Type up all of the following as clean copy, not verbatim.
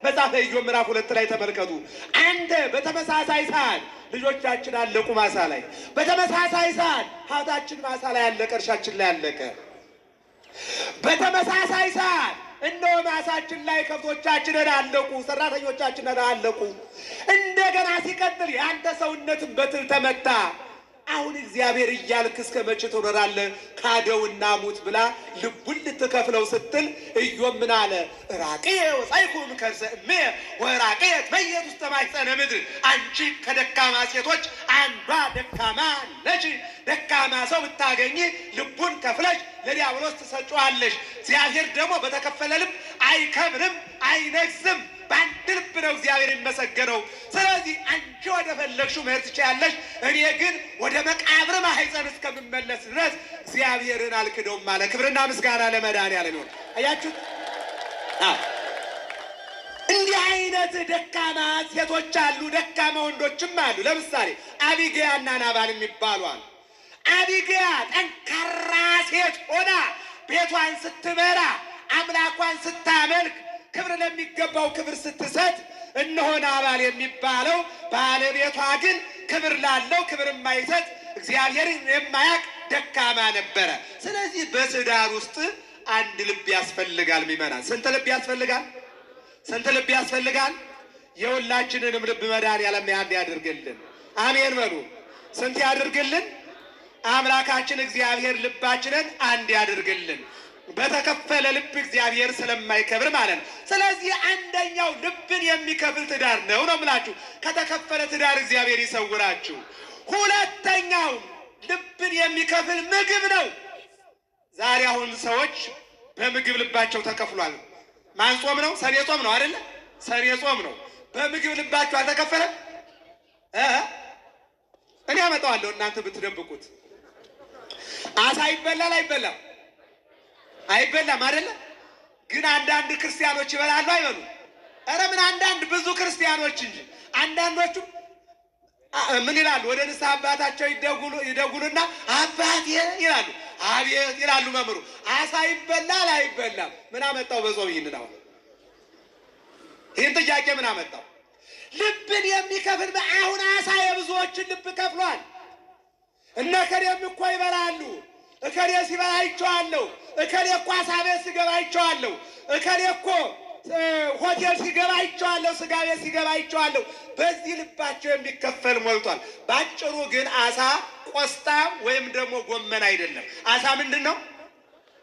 መጽሐፈ ኢዮብ ምዕራፍ 2 ላይ ተመልከቱ። አንተ በተመሳሳይ ሰዓት ልጆቻችን አለቁ ማሳ ላይ፣ በተመሳሳይ ሰዓት ሀብታችን ማሳ ላይ አለቀ፣ እርሻችን ላይ አለቀ። በተመሳሳይ ሰዓት እነሆ ማሳችን ላይ ከብቶቻችንን አለቁ፣ ሰራተኞቻችንን አለቁ። እንደገና ሲቀጥል የአንተ ሰውነትን በትል ተመታ። አሁን እግዚአብሔር እያልክ እስከ መቼ ትኖራለህ? ካደውና ሙት ብላ ልቡን ልትከፍለው ስትል ኢዮብ ምን አለ? ራቅየ ወጻይኩም ከርሰ እምየ ወራቅየ ትመየጥ ውስተ ማኅፀነ ምድር። አንቺ ከደካማ ሴቶች አንዷ ደካማ ነች። ደካማ ሰው ብታገኝ ልቡን ከፍለሽ ለዲያብሎስ ትሰጪዋለሽ። እግዚአብሔር ደግሞ በተከፈለ ልብ አይከብርም፣ አይነግስም። በአንድ ልብ ነው እግዚአብሔር የሚመሰገነው። ስለዚህ አንቺ ወደ ፈለግሽው መሄድ ትችያለሽ፣ እኔ ግን ወደ መቃብር ማኅፀን እስከምመለስ ድረስ እግዚአብሔርን አልክደውም አለ። ክብርና ምስጋና ለመድኃኒዓለም ይሁን። አያችሁት? እንዲህ አይነት ደካማ ሴቶች አሉ፣ ደካማ ወንዶችም አሉ። ለምሳሌ አቢግያና ናባል የሚባሉ አሉ። አቢግያ ጠንካራ ሴት ሆና ቤቷን ስትመራ አምላኳን ስታመልክ ክብር ለሚገባው ክብር ስትሰጥ፣ እነሆ ናባል የሚባለው ባለቤቷ ግን ክብር ላለው ክብር የማይሰጥ እግዚአብሔርን የማያውቅ ደካማ ነበረ። ስለዚህ በትዳር ውስጥ አንድ ልብ ያስፈልጋል። ሚመናል ስንት ልብ ያስፈልጋል? ስንት ልብ ያስፈልጋል? የሁላችንንም ልብ መድኃኒዓለም አንድ ያድርግልን። አሜን በሉ። ስንት ያድርግልን? አምላካችን እግዚአብሔር ልባችንን አንድ ያድርግልን። በተከፈለ ልብ እግዚአብሔር ስለማይከብር ማለት ነው። ስለዚህ አንደኛው ልብን የሚከፍል ትዳር ነው የምላችሁ። ከተከፈለ ትዳር እግዚአብሔር ይሰውራችሁ። ሁለተኛው ልብን የሚከፍል ምግብ ነው። ዛሬ አሁን ሰዎች በምግብ ልባቸው ተከፍሏል። ማን ጾም ነው? ሰኔ ጾም ነው አይደለ? ሰኔ ጾም ነው። በምግብ ልባቸው አልተከፈለም። እኔ አመጣዋለሁ እናንተ ብትደብቁት። አሳ ይበላል አይበላም? አይበላም አይደለ? ግን አንዳንድ ክርስቲያኖች ይበላሉ አይበሉ? ኧረ ምን አንዳንድ ብዙ ክርስቲያኖች እንጂ። አንዳንዶቹ ምን ይላሉ? ወደ ንስሐ አባታቸው ይደጉሉና አባቴ ይላሉ። አቤት ይላሉ መምህሩ። አሳ ይበላል አይበላም? ምን አመጣው በጾም ይህንን? አሁን ይህን ጥያቄ ምን አመጣው? ልብን የሚከፍል አሁን አሳ የብዙዎችን ልብ ከፍሏል። እነ እከሌም እኮ ይበላሉ፣ እከሌ ሲበላ አይቼዋለሁ፣ እከሌ እኮ አሳ ቤት ሲገባ አይቼዋለሁ፣ እከሌ እኮ ሆቴል ሲገባ አይቼዋለሁ፣ ስጋ ቤት ሲገባ አይቼዋለሁ። በዚህ ልባቸው የሚከፈል ሞልቷል። ባጭሩ ግን አሳ ቆስጣ ወይም ደግሞ ጎመን አይደለም። አሳ ምንድን ነው?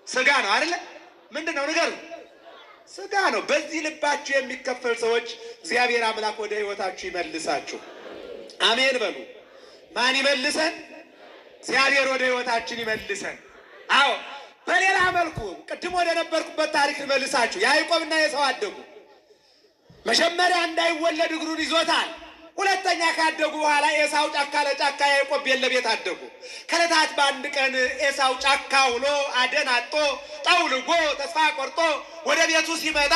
ስጋ ነው አይደለ? ምንድን ነው ንገሩ? ስጋ ነው። በዚህ ልባችሁ የሚከፈል ሰዎች እግዚአብሔር አምላክ ወደ ሕይወታችሁ ይመልሳችሁ። አሜን በሉ። ማን ይመልሰን? እግዚአብሔር ወደ ሕይወታችን ይመልሰን። አዎ በሌላ መልኩ ቅድም ወደ ነበርኩበት ታሪክ ልመልሳችሁ። ያዕቆብና ኤሳው አደጉ። መጀመሪያ እንዳይወለድ እግሩን ይዞታል። ሁለተኛ ካደጉ በኋላ ኤሳው ጫካ ለጫካ ያዕቆብ ቤት ለቤት አደጉ። ከዕለታት በአንድ ቀን ኤሳው ጫካ ውሎ አደን አጦ ጠውልጎ ተስፋ ቆርጦ ወደ ቤቱ ሲመጣ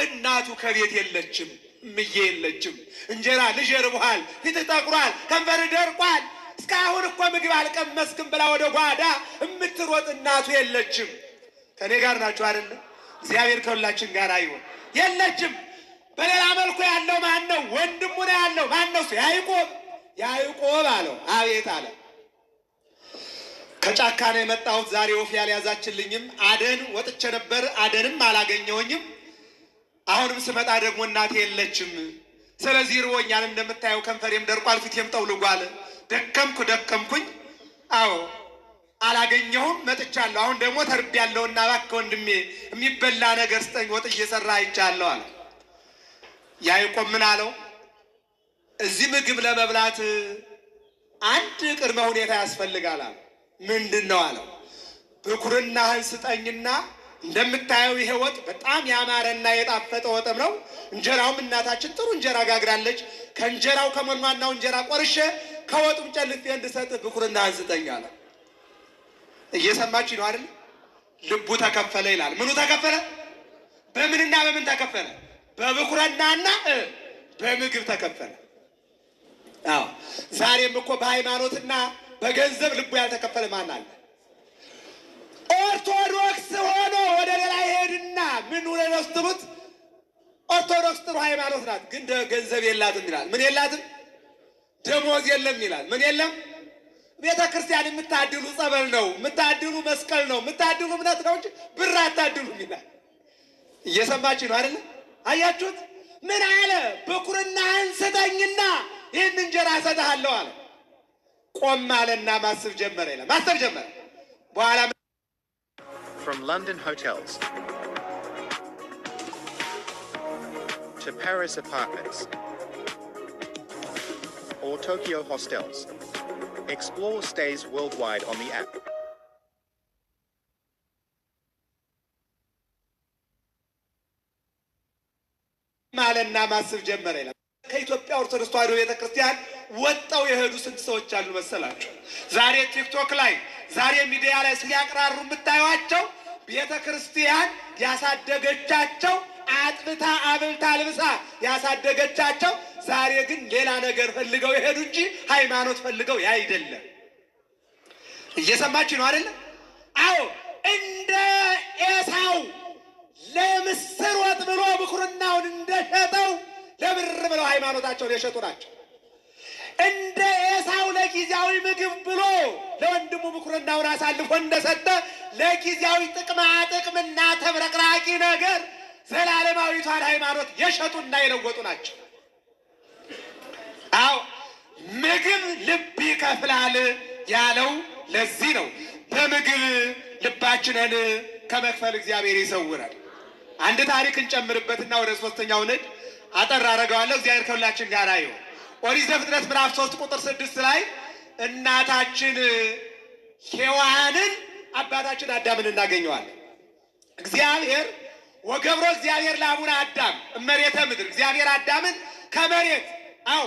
እናቱ ከቤት የለችም፣ እምዬ የለችም። እንጀራ ልጅ ርቦሃል፣ ፊትህ ጠቁሯል፣ ከንፈርህ ደርቋል፣ እስካሁን እኮ ምግብ አልቀመስክም ብላ ወደ ጓዳ የምትሮጥ እናቱ የለችም። ከኔ ጋር ናችሁ አይደለ? እግዚአብሔር ከሁላችን ጋር ይሁን። የለችም። በሌላ መልኩ ያለው ማን ነው? ወንድሙ ነው ያለው። ማን ነው? ያዕቆብ። ያዕቆብ አለው። አቤት አለ። ከጫካ ነው የመጣሁት። ዛሬ ወፍ ያልያዛችልኝም አደን ወጥቼ ነበር፣ አደንም አላገኘሁኝም። አሁንም ስመጣ ደግሞ እናቴ የለችም። ስለዚህ ርቦኛል፣ እንደምታየው ከንፈሬም ደርቋል፣ ፊቴም ጠውልጓል። ደከምኩኝ። አዎ አላገኘሁም፣ መጥቻለሁ። አሁን ደግሞ ተርቤያለሁና እባክህ ወንድሜ የሚበላ ነገር ስጠኝ፣ ወጥ እየሰራ አይቻለሁ አለ። ያዕቆብ ምን አለው? እዚህ ምግብ ለመብላት አንድ ቅድመ ሁኔታ ያስፈልጋል አለ። ምንድን ነው አለው? ብኩርናህን ስጠኝና እንደምታየው ይሄ ወጥ በጣም ያማረና የጣፈጠ ወጥም ነው። እንጀራውም እናታችን ጥሩ እንጀራ ጋግራለች። ከእንጀራው ከመኗናው እንጀራ ቆርሼ ከወጡም ጨልፌ እንድሰጥህ ብኩርናህን ስጠኝ አለ። እየሰማችሁ ነው አይደል? ልቡ ተከፈለ ይላል። ምኑ ተከፈለ? በምንና በምን ተከፈለ? በብኩርናና በምግብ ተከፈለ። አዎ ዛሬም እኮ በሃይማኖትና በገንዘብ ልቡ ያልተከፈለ ማን አለ? ኦርቶዶክስ ሆኖ ወደ ሌላ ይሄድና ምን ሆነ ነው ስትሉት ኦርቶዶክስ ጥሩ ሃይማኖት ናት፣ ግን ገንዘብ የላትም ይላል። ምን የላትም? ደሞዝ የለም ይላል። ምን የለም? ቤተ ክርስቲያን የምታድሉ ጸበል ነው፣ የምታድሉ መስቀል ነው፣ የምታድሉ እምነት ነው እንጂ ብር አታድሉም ይላል። እየሰማችሁ ነው አይደል? አያችሁት? ምን አለ? ብኩርናህን ስጠኝና ይህን እንጀራ እሰጥሃለሁ አለ። ቆም አለና ማሰብ ጀመረ ይላል። ማሰብ ጀመረ። በኋላ From London hotels to Paris apartments or Tokyo hostels, explore stays worldwide on the app. ማለና ማሰብ ጀመረ ይላል። ከኢትዮጵያ ኦርቶዶክስ ተዋሕዶ ቤተክርስቲያን ወጣው የሄዱ ስንት ሰዎች አሉ መሰላችሁ? ዛሬ ቲክቶክ ላይ ዛሬ ሚዲያ ላይ ሲያቀራሩ የምታዩዋቸው ቤተክርስቲያን ያሳደገቻቸው አጥብታ አብልታ ልብሳ ያሳደገቻቸው ዛሬ ግን ሌላ ነገር ፈልገው የሄዱ እንጂ ሃይማኖት ፈልገው አይደለም። እየሰማችሁ ነው አይደል? አዎ እንደ ኤሳው ለምስር ወጥ ብሎ ብኩርናውን እንደሸጠው ለብር ብለው ሃይማኖታቸውን የሸጡ ናቸው። እንደ ኤሳው ለጊዜያዊ ምግብ ብሎ ለወንድሙ ብኩርናውን አሳልፎ እንደሰጠ ለጊዜያዊ ጥቅምና ተብረቅራቂ ነገር ዘላለማዊቷን ሃይማኖት የሸጡና የለወጡ ናቸው። አዎ ምግብ ልብ ይከፍላል ያለው ለዚህ ነው። በምግብ ልባችንን ከመክፈል እግዚአብሔር ይሰውራል። አንድ ታሪክ እንጨምርበትና ወደ ሶስተኛው ነድ አጠር አደርገዋለሁ። እግዚአብሔር ከሁላችን ጋር ይሁን። ኦሪት ዘፍጥረት ምዕራፍ 3 ቁጥር 6 ላይ እናታችን ሔዋንን አባታችን አዳምን እናገኘዋለን። እግዚአብሔር ወገብሮ እግዚአብሔር ለአቡነ አዳም እመሬተ ምድር እግዚአብሔር አዳምን ከመሬት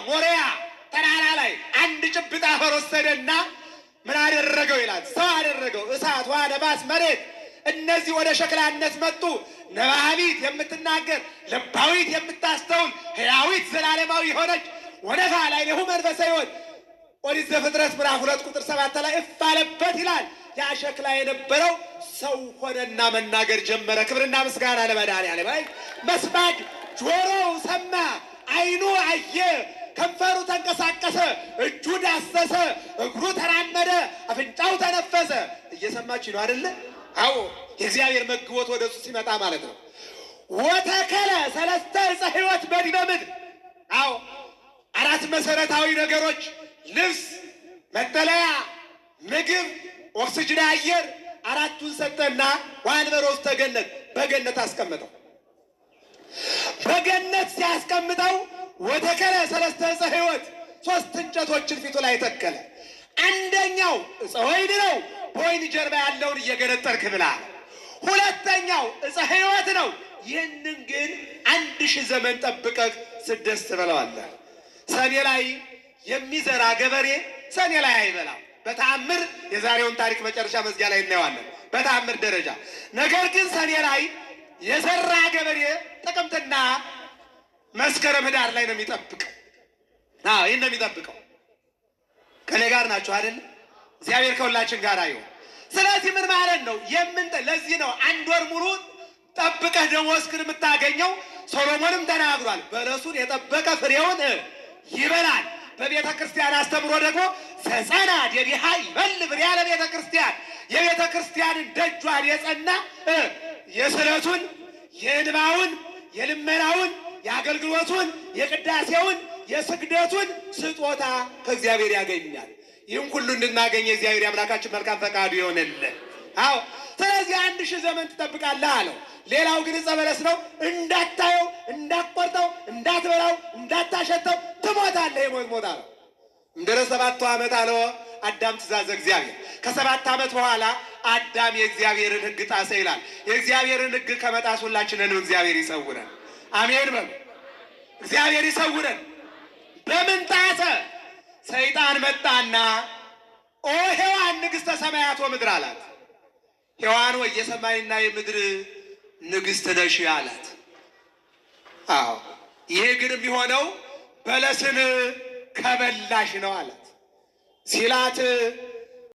ሞሪያ ተራራ ላይ አንድ ጭብጥ አፈር ወሰደና ምን አደረገው ይላል? ሰው አደረገው። እሳት፣ ውሃ፣ ነፋስ፣ መሬት እነዚህ ወደ ሸክላነት መጡ። ነባቢት የምትናገር ልባዊት የምታስተውል ሕያዊት ዘላለማዊ ሆነች። ወነፋ ላይ ለሁ መንፈሰ ሕይወት ኦሪት ዘፍጥረት ምዕራፍ 2 ቁጥር 7 ላይ እፍ አለበት ይላል። ያ ሸክላ የነበረው ሰው ሆነና መናገር ጀመረ። ክብርና ምስጋና ለመድኃኒዓለም። መስማት ጆሮው ሰማ፣ ዓይኑ አየ፣ ከንፈሩ ተንቀሳቀሰ፣ እጁ ዳሰሰ፣ እግሩ ተራመደ፣ አፍንጫው ተነፈሰ። እየሰማችሁ ነው አይደለ? አዎ የእግዚአብሔር መግቦት ወደ እሱ ሲመጣ ማለት ነው። ወተከለ ሰለስተ ዕፀ ሕይወት በዲበ ምድር። አዎ አራት መሰረታዊ ነገሮች ልብስ፣ መጠለያ፣ ምግብ፣ ኦክስጅን፣ አየር አራቱን ሰጠና ወአንበሮ ውስተ ገነት በገነት አስቀምጠው። በገነት ሲያስቀምጠው ወተከለ ሰለስተ ዕፀ ሕይወት ሶስት እንጨቶችን ፊቱ ላይ ተከለ። አንደኛው ዕፀ ወይን ነው፣ በወይን ጀርባ ያለውን እየገነጠርክ ብላ። ሁለተኛው ዕፀ ሕይወት ነው፣ ይህንን ግን 1000 ዘመን ጠብቀህ ስደስ ትበላዋለህ። ሰኔ ላይ የሚዘራ ገበሬ ሰኔ ላይ አይበላም። በተአምር የዛሬውን ታሪክ መጨረሻ መዝጊያ ላይ እናየዋለን፣ በተአምር ደረጃ። ነገር ግን ሰኔ ላይ የዘራ ገበሬ ጥቅምትና መስከረም ህዳር ላይ ነው የሚጠብቀው። ይህን ነው የሚጠብቀው። ከኔ ጋር ናቸው አይደል? እግዚአብሔር ከሁላችን ጋር አይሁን። ስለዚህ ምን ማለት ነው? ለዚህ ነው 1 ወር ሙሉ ጠብቀህ ደሞዝህን የምታገኘው። ሶሎሞንም ተናግሯል፣ በለሱን የጠበቀ ፍሬውን ይበላል። በቤተ ክርስቲያን አስተምሮ ደግሞ ዘጸና ዲሃ ይበል ብሪያ ለቤተ ክርስቲያን፣ የቤተ ክርስቲያንን ደጇን የጸና የስዕለቱን፣ የእንባውን፣ የልመናውን፣ የአገልግሎቱን፣ የቅዳሴውን፣ የስግደቱን ስጦታ ከእግዚአብሔር ያገኛል። ይህም ሁሉ እንድናገኝ የእግዚአብሔር አምላካችን መልካም ፈቃዱ ይሆንልን። አዎ ስለዚህ 1000 ዘመን ትጠብቃለህ አለው። ሌላው ግን ዕፀ በለስ ነው። እንዳታየው፣ እንዳትቆርጠው፣ እንዳትበላው፣ እንዳታሸተው ትሞታለህ። የሞት ሞት አለው። እንደ 7 ዓመት አለው አዳም ትእዛዘ እግዚአብሔር። ከ7 ዓመት በኋላ አዳም የእግዚአብሔርን ሕግ ጣሰ ይላል። የእግዚአብሔርን ሕግ ከመጣስ ሁላችንንም እግዚአብሔር ይሰውረን። አሜን በሉ። እግዚአብሔር ይሰውረን። በምን ጣሰ? ሰይጣን መጣና ኦ ሔዋን ንግሥተ ሰማያት ወምድር አላት። ሔዋን ወይ የሰማይና የምድር ንግሥት ነሽ አላት። አዎ ይሄ ግን የሚሆነው በለስን ከበላሽ ነው አላት። ሲላት